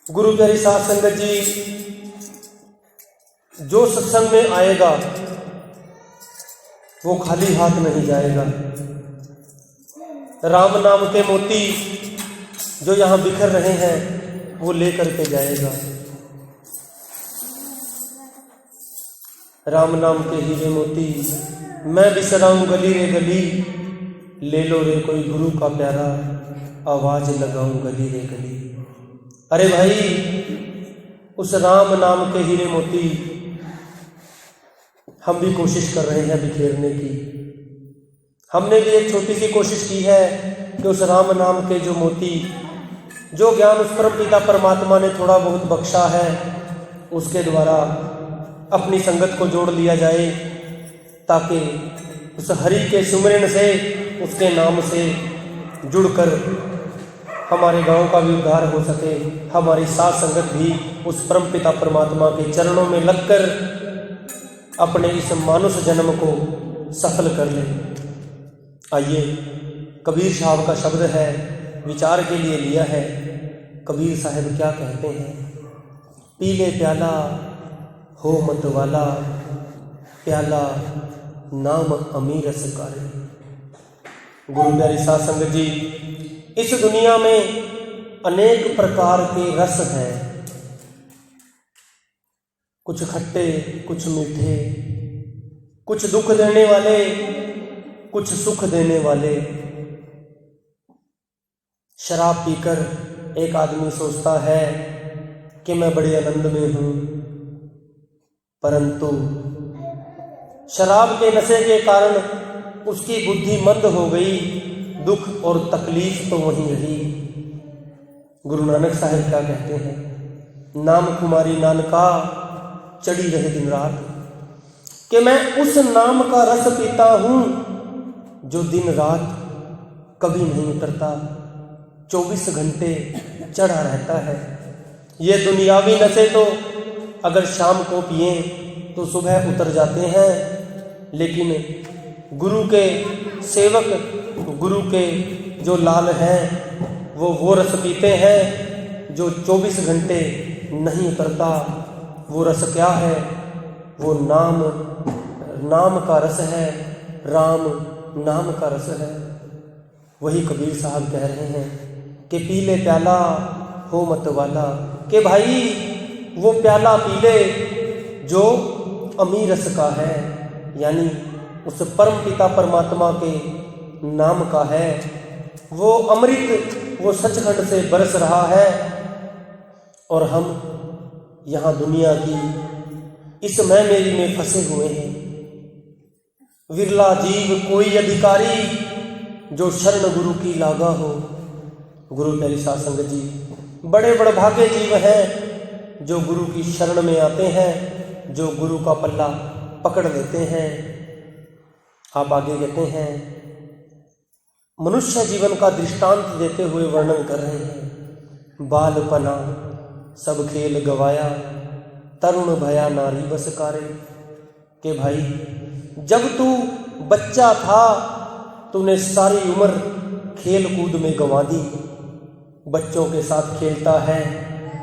गुरु प्यारी साध संगत जी, जो सत्संग में आएगा वो खाली हाथ नहीं जाएगा। राम नाम के मोती जो यहाँ बिखर रहे हैं वो लेकर के जाएगा। राम नाम के हीरे मोती मैं बिसराऊं गली रे गली, ले लो रे कोई गुरु का प्यारा, आवाज लगाऊं गली रे गली। अरे भाई, उस राम नाम के हीरे मोती हम भी कोशिश कर रहे हैं बिखेरने की। हमने भी एक छोटी सी कोशिश की है कि उस राम नाम के जो मोती, जो ज्ञान उस परम पिता परमात्मा ने थोड़ा बहुत बख्शा है, उसके द्वारा अपनी संगत को जोड़ लिया जाए, ताकि उस हरि के सुमिरन से, उसके नाम से जुड़कर हमारे गांव का भी उद्धार हो सके। हमारी साथ संगत भी उस परम पिता परमात्मा के चरणों में लगकर अपने इस मानुष जन्म को सफल कर ले। आइए, कबीर साहब का शब्द है, विचार के लिए लिया है। कबीर साहब क्या कहते हैं? पीले प्याला हो मत वाला, प्याला नाम अमीर रसकारी। गुरु प्यारी साध संगत जी, इस दुनिया में अनेक प्रकार के रस हैं, कुछ खट्टे, कुछ मीठे, कुछ दुख देने वाले, कुछ सुख देने वाले। शराब पीकर एक आदमी सोचता है कि मैं बड़े आनंद में हूं, परंतु शराब के नशे के कारण उसकी बुद्धि मंद हो गई, दुख और तकलीफ तो वहीं रही। गुरु नानक साहब क्या कहते हैं? नाम कुमारी नानका चढ़ी रहे दिन रात, कि मैं उस नाम का रस पीता हूं जो दिन रात कभी नहीं उतरता, 24 घंटे चढ़ा रहता है। ये दुनियावी नशे तो अगर शाम को पिए तो सुबह उतर जाते हैं, लेकिन गुरु के सेवक, गुरु के जो लाल हैं, वो रस पीते हैं जो 24 घंटे नहीं उतरता। वो रस क्या है? वो नाम का रस है, राम नाम का रस है। वही कबीर साहब कह रहे हैं कि पीले प्याला हो मत वाला, कि भाई वो प्याला पी ले जो अमीर रस का है, यानी उस परम पिता परमात्मा के नाम का है। वो अमृत, वो सचखंड से बरस रहा है, और हम यहाँ दुनिया की इस मैं मेरी में फंसे हुए हैं। विरला जीव कोई अधिकारी जो शरण गुरु की लागा हो। गुरु प्यारी साध संगत जी, बड़े बड़े भागे जीव हैं जो गुरु की शरण में आते हैं, जो गुरु का पल्ला पकड़ लेते हैं। आप आगे कहते हैं, मनुष्य जीवन का दृष्टांत देते हुए वर्णन कर रहे हैं। बालपना सब खेल गवाया, तरुण भया नारी बस कारे। के भाई, जब तू बच्चा था तूने सारी उम्र खेल कूद में गंवा दी। बच्चों के साथ खेलता है,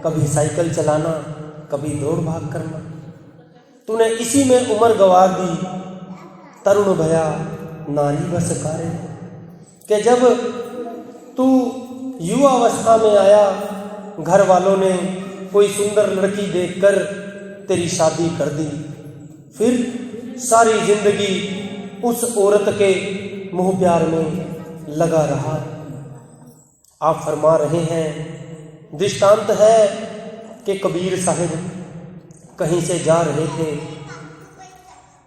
कभी साइकिल चलाना, कभी दौड़ भाग करना, तूने इसी में उम्र गंवा दी। तरुण भया नारी बस कारे, कि जब तू युवा अवस्था में आया, घर वालों ने कोई सुंदर लड़की देखकर तेरी शादी कर दी, फिर सारी जिंदगी उस औरत के मोह प्यार में लगा रहा। आप फरमा रहे हैं, दृष्टांत है कि कबीर साहब कहीं से जा रहे थे,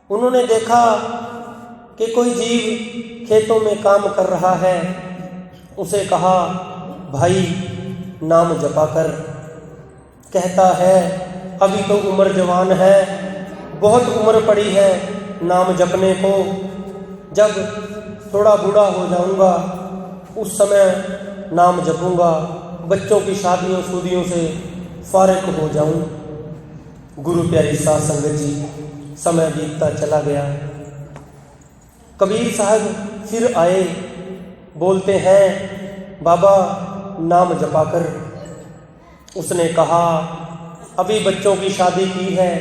उन्होंने देखा कि कोई जीव खेतों में काम कर रहा है। उसे कहा, भाई नाम जपा कर। कहता है, अभी तो उम्र जवान है, बहुत उम्र पड़ी है नाम जपने को। जब थोड़ा बूढ़ा हो जाऊंगा उस समय नाम जपूंगा, बच्चों की शादियों शुदियों से फारिग हो जाऊं। गुरु प्यारी साध संगत जी, समय बीतता चला गया। कबीर साहब फिर आए, बोलते हैं, बाबा नाम जपा कर। उसने कहा, अभी बच्चों की शादी की है,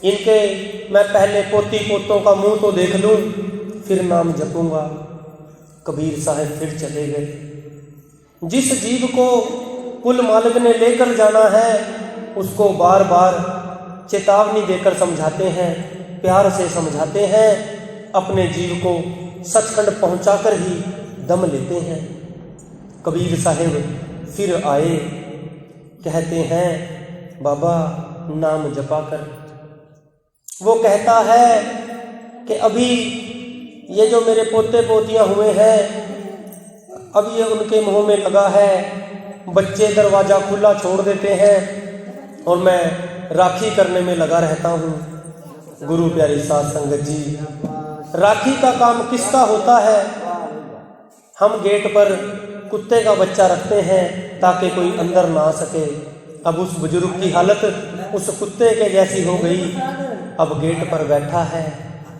इनके मैं पहले पोती पोतों का मुंह तो देख लूं, फिर नाम जपूंगा। कबीर साहब फिर चले गए। जिस जीव को कुल मालिक ने लेकर जाना है उसको बार बार चेतावनी देकर समझाते हैं, प्यार से समझाते हैं, अपने जीव को सचखंड पहुंचाकर ही दम लेते हैं। कबीर साहब फिर आए, कहते हैं, बाबा नाम जपा कर। वो कहता है कि अभी ये जो मेरे पोते पोतियां हुए हैं, अब ये उनके मुंह में लगा है, बच्चे दरवाज़ा खुला छोड़ देते हैं और मैं राखी करने में लगा रहता हूँ। गुरु प्यारी साध संगत जी, राखी का काम किसका होता है? हम गेट पर कुत्ते का बच्चा रखते हैं ताकि कोई अंदर ना आ सके। अब उस बुजुर्ग की हालत उस कुत्ते के जैसी हो गई। अब गेट पर बैठा है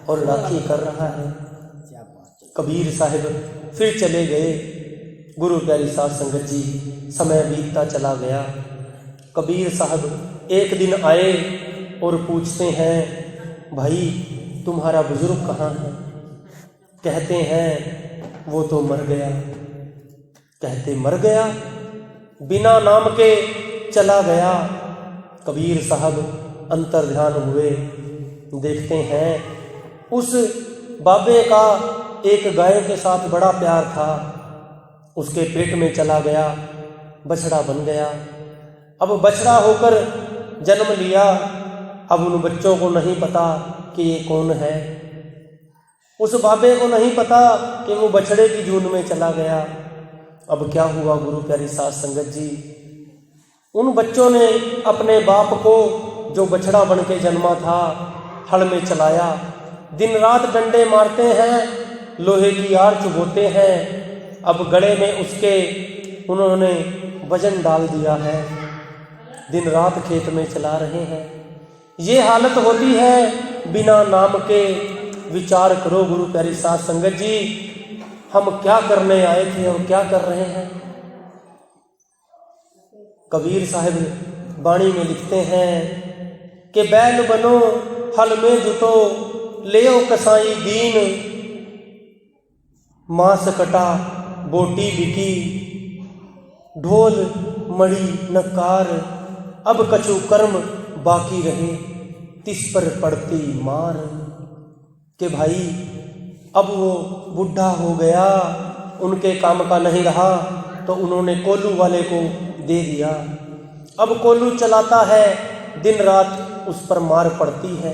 और राखी कर रहा है। कबीर साहब फिर चले गए। गुरु प्यारी साध संगत जी, समय बीतता चला गया। कबीर साहब एक दिन आए और पूछते हैं, भाई तुम्हारा बुजुर्ग कहाँ है? कहते हैं, वो तो मर गया। कहते, मर गया? बिना नाम के चला गया। कबीर साहब अंतर ध्यान हुए, देखते हैं उस बाबे का एक गाय के साथ बड़ा प्यार था, उसके पेट में चला गया, बछड़ा बन गया। अब बछड़ा होकर जन्म लिया। अब उन बच्चों को नहीं पता कि ये कौन है। उस बाबे को नहीं पता कि वो बछड़े की जून में चला गया। अब क्या हुआ गुरु प्यारी साध संगत जी? उन बच्चों ने अपने बाप को जो बछड़ा बन के जन्मा था हल में चलाया। दिन रात डंडे मारते हैं, लोहे की आड़ चुभोते हैं। अब गले में उसके उन्होंने वजन डाल दिया है, दिन रात खेत में चला रहे हैं। ये हालत होती है बिना नाम के। विचार करो गुरु प्यारी साध संगत जी, हम क्या करने आए थे और क्या कर रहे हैं। कबीर साहब बाणी में लिखते हैं कि बैल बनो हल में जुटो, लेओ कसाई दीन, मांस कटा बोटी बिकी, ढोल मड़ी नकार, अब कछु कर्म बाकी रहे, तिस पर पड़ती मार। कि भाई अब वो बुढ़ा हो गया, उनके काम का नहीं रहा, तो उन्होंने कोल्लू वाले को दे दिया। अब कोल्लू चलाता है, दिन रात उस पर मार पड़ती है।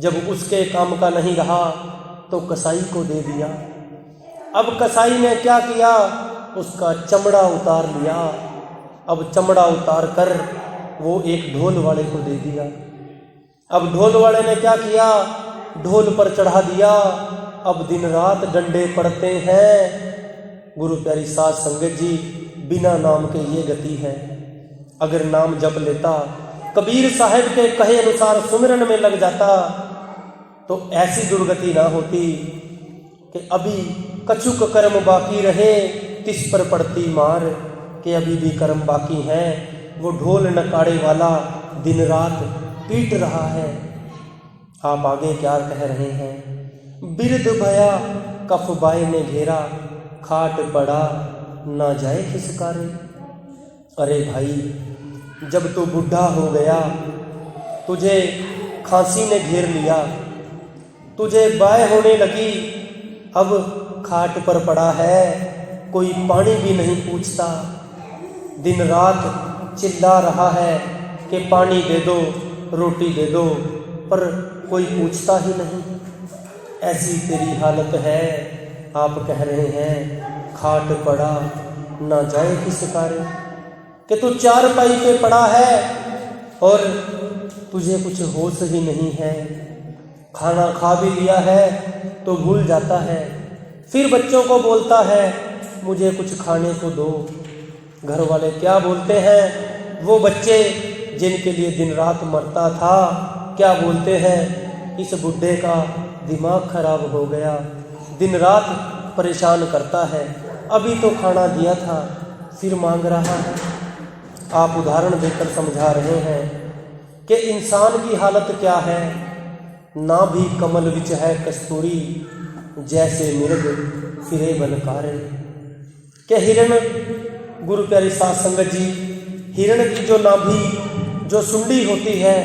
जब उसके काम का नहीं रहा तो कसाई को दे दिया। अब कसाई ने क्या किया? उसका चमड़ा उतार लिया। अब चमड़ा उतार कर वो एक ढोल वाले को दे दिया। अब ढोल वाले ने क्या किया? ढोल पर चढ़ा दिया। अब दिन रात डंडे पड़ते हैं। गुरु प्यारी साध संगत जी, बिना नाम के ये गति है। अगर नाम जप लेता, कबीर साहब के कहे अनुसार सुमिरन में लग जाता, तो ऐसी दुर्गति ना होती कि अभी कछुक कर्म बाकी रहे, तिस पर पड़ती मार। कि अभी भी कर्म बाकी हैं। वो ढोल नकाड़े वाला दिन रात पीट रहा है। आप आगे क्या कह रहे हैं? बिरद भया कफ बाय ने घेरा, खाट पड़ा ना जाए किस कारे। अरे भाई, जब तू बुढ़ा हो गया, तुझे खांसी ने घेर लिया, तुझे बाय होने लगी, अब खाट पर पड़ा है, कोई पानी भी नहीं पूछता, दिन रात चिल्ला रहा है कि पानी दे दो, रोटी दे दो, पर कोई पूछता ही नहीं। ऐसी तेरी हालत है। आप कह रहे हैं खाट पड़ा ना जाए किस कार्य। कि तू चारपाई पे पड़ा है और तुझे कुछ होश ही नहीं है। खाना खा भी लिया है तो भूल जाता है। फिर बच्चों को बोलता है मुझे कुछ खाने को दो। घर वाले क्या बोलते हैं? वो बच्चे जिनके लिए दिन रात मरता था, क्या बोलते हैं? इस बुढ़े का दिमाग खराब हो गया, दिन रात परेशान करता है। अभी तो खाना दिया था, फिर मांग रहा है। आप उदाहरण देकर समझा रहे हैं कि इंसान की हालत क्या है। ना भी कमल विच है कस्तूरी, जैसे मृग फिरे बनकारे। के हिरण, गुरु प्यारी साध संगत जी, हिरण की जो नाभि, जो सुंडी होती है,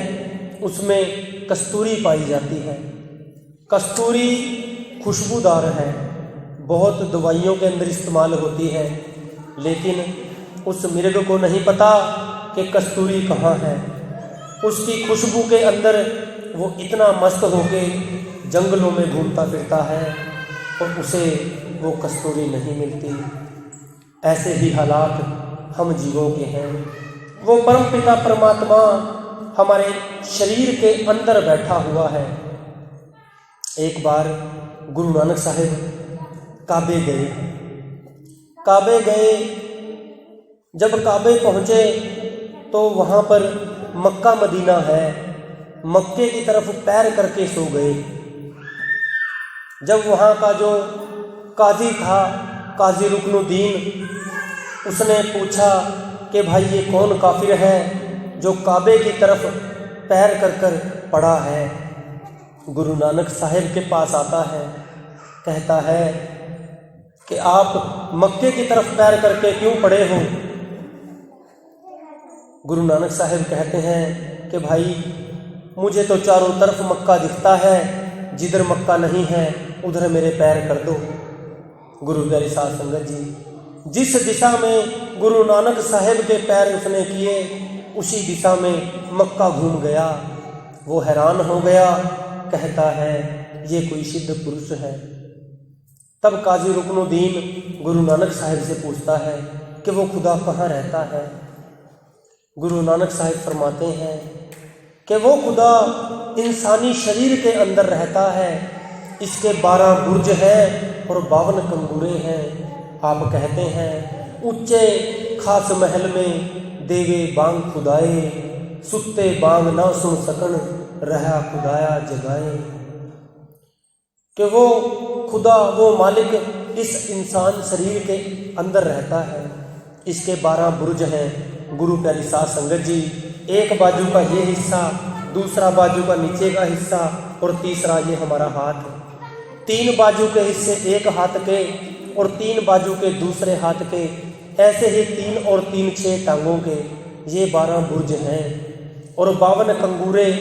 उसमें कस्तूरी पाई जाती है। कस्तूरी खुशबूदार है, बहुत दवाइयों के अंदर इस्तेमाल होती है, लेकिन उस मृग को नहीं पता कि कस्तूरी कहाँ है। उसकी खुशबू के अंदर वो इतना मस्त होके जंगलों में घूमता फिरता है और उसे वो कस्तूरी नहीं मिलती। ऐसे ही हालात हम जीवों के हैं। वो परमपिता परमात्मा हमारे शरीर के अंदर बैठा हुआ है। एक बार गुरु नानक साहिब काबे गए। जब काबे पहुँचे तो वहाँ पर मक्का मदीना है, मक्के की तरफ पैर करके सो गए। जब वहाँ का जो काजी था, काजी रुकनुद्दीन, उसने पूछा कि भाई ये कौन काफिर है जो काबे की तरफ पैर कर कर पड़ा है। गुरु नानक साहिब के पास आता है, कहता है कि आप मक्के की तरफ पैर करके क्यों पड़े हो। गुरु नानक साहिब कहते हैं कि भाई मुझे तो चारों तरफ मक्का दिखता है, जिधर मक्का नहीं है उधर मेरे पैर कर दो। गुरु प्यारी साध संगत जी, जिस दिशा में गुरु नानक साहिब के पैर उसने किए, उसी दिशा में मक्का घूम गया। वो हैरान हो गया, कहता है ये कोई सिद्ध पुरुष है। तब काजी रुकनुद्दीन गुरु नानक साहिब से पूछता है कि वो खुदा कहाँ रहता है। गुरु नानक साहिब फरमाते हैं कि वो खुदा इंसानी शरीर के अंदर रहता है। इसके 12 बुर्ज हैं और 52 कंगूरे हैं। आप कहते हैं ऊंचे खास महल में देवे बांग खुदाए, सुत्ते बांग ना सुन सकन रहा खुदाया जगाए। कि वो खुदा, वो मालिक इस इंसान शरीर के अंदर रहता है। इसके 12 बुर्ज हैं। गुरु प्यारी साध संगत जी, एक बाजू का ये हिस्सा, दूसरा बाजू का नीचे का हिस्सा और तीसरा ये हमारा हाथ। 3 बाजू के हिस्से एक हाथ के और 3 बाजू के दूसरे हाथ के, ऐसे ही 3 और 3 6 टांगों के, ये 12 बुर्ज हैं। और 52 कंगूरे,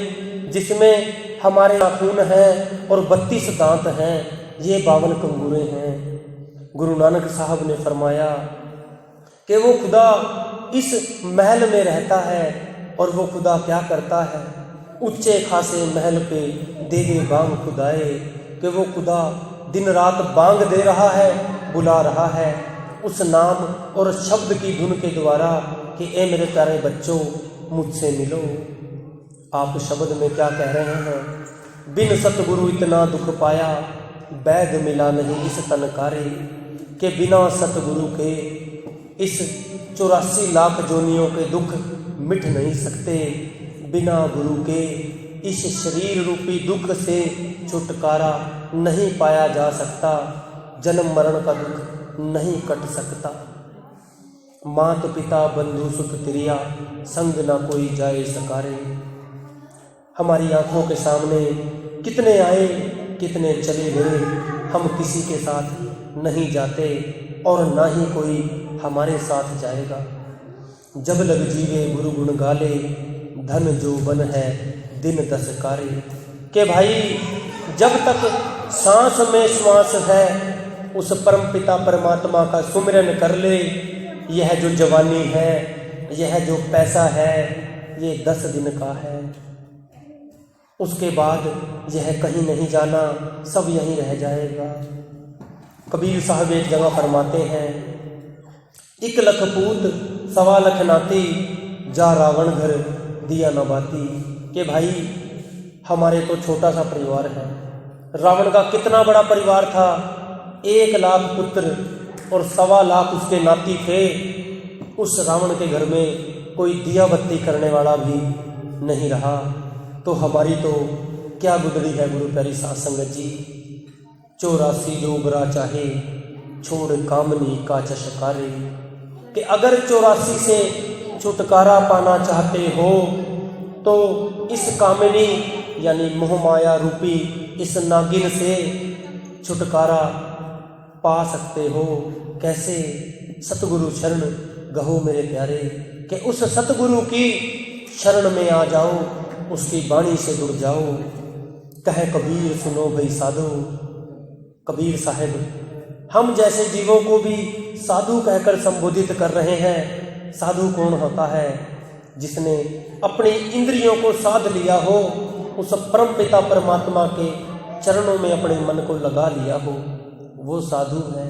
जिसमें हमारे नाखून हैं और 32 दांत हैं, ये 52 कंगूरे हैं। गुरु नानक साहब ने फरमाया कि वो खुदा इस महल में रहता है और वो खुदा क्या करता है, ऊंचे खासे महल पे देवे बांग खुदाए। कि वो खुदा दिन रात बांग दे रहा है, बुला रहा है उस नाम और शब्द की धुन के द्वारा कि ए मेरे प्यारे बच्चों मुझसे मिलो। आप शब्द में क्या कह रहे हैं, बिन सतगुरु इतना दुख पाया, बैद मिला नहीं इस तनकारे। के बिना सतगुरु के इस 84 लाख जोनियों के दुख मिट नहीं सकते। बिना गुरु के इस शरीर रूपी दुख से छुटकारा नहीं पाया जा सकता। जन्म मरण का दुख नहीं कट सकता। मात पिता बंधु सुत तिरिया, संग ना कोई जाए सकारे। हमारी आंखों के सामने कितने आए कितने चले गए, हम किसी के साथ नहीं जाते और ना ही कोई हमारे साथ जाएगा। जब लग जीवे गुरु गुण गाले, धन जो बन है दिन 10 कारे। के भाई जब तक सांस में श्वास है, उस परम पिता परमात्मा का सुमिरन कर ले। यह जो जवानी है, यह जो पैसा है, ये 10 दिन का है। उसके बाद यह कहीं नहीं जाना, सब यहीं रह जाएगा। कबीर साहब एक जगह फरमाते हैं, 1 लख पूत 1.25 लख नाती, जा रावण घर दिया न बाती। कि भाई हमारे तो छोटा सा परिवार है, रावण का कितना बड़ा परिवार था। 1 लाख पुत्र और 1.25 लाख उसके नाती थे। उस रावण के घर में कोई दिया बत्ती करने वाला भी नहीं रहा। तो हमारी तो क्या गुजरी है गुरु प्यारी साध संगत जी। 84 जो बुरा चाहे, छोड़ कामनी का चशकारे। कि अगर 84 से छुटकारा पाना चाहते हो तो इस कामिनी यानी मोह माया रूपी इस नागिन से छुटकारा पा सकते हो। कैसे? सतगुरु शरण गहो मेरे प्यारे, कि उस सतगुरु की शरण में आ जाओ, उसकी वाणी से जुड़ जाओ। कहे कबीर सुनो भाई साधो, कबीर साहब हम जैसे जीवों को भी साधु कहकर संबोधित कर रहे हैं। साधु कौन होता है? जिसने अपनी इंद्रियों को साध लिया हो, उस परम पिता परमात्मा के चरणों में अपने मन को लगा लिया हो, वो साधु है।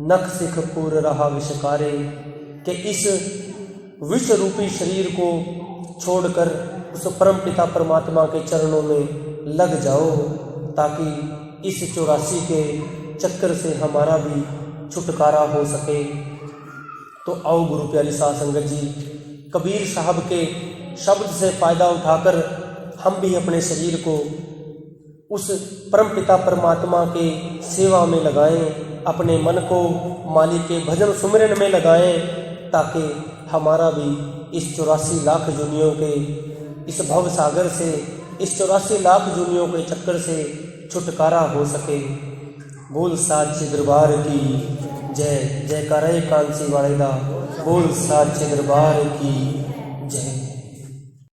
नख सिख पूर रहा विषकारे, कि इस विष रूपी शरीर को छोड़कर उस परम पिता परमात्मा के चरणों में लग जाओ, ताकि इस 84 के चक्कर से हमारा भी छुटकारा हो सके। तो आओ गुरु प्यारी साध संगत जी, कबीर साहब के शब्द से फ़ायदा उठाकर हम भी अपने शरीर को उस परम पिता परमात्मा के सेवा में लगाएं, अपने मन को मालिक के भजन सुमिरन में लगाएं, ताकि हमारा भी इस 84 लाख जूनियों के इस भव सागर से, इस 84 लाख जूनियों के चक्कर से छुटकारा हो सके। बोल साचे दरबार की जय, जयकारे कांसी वाले दा। बोल साचे दरबार की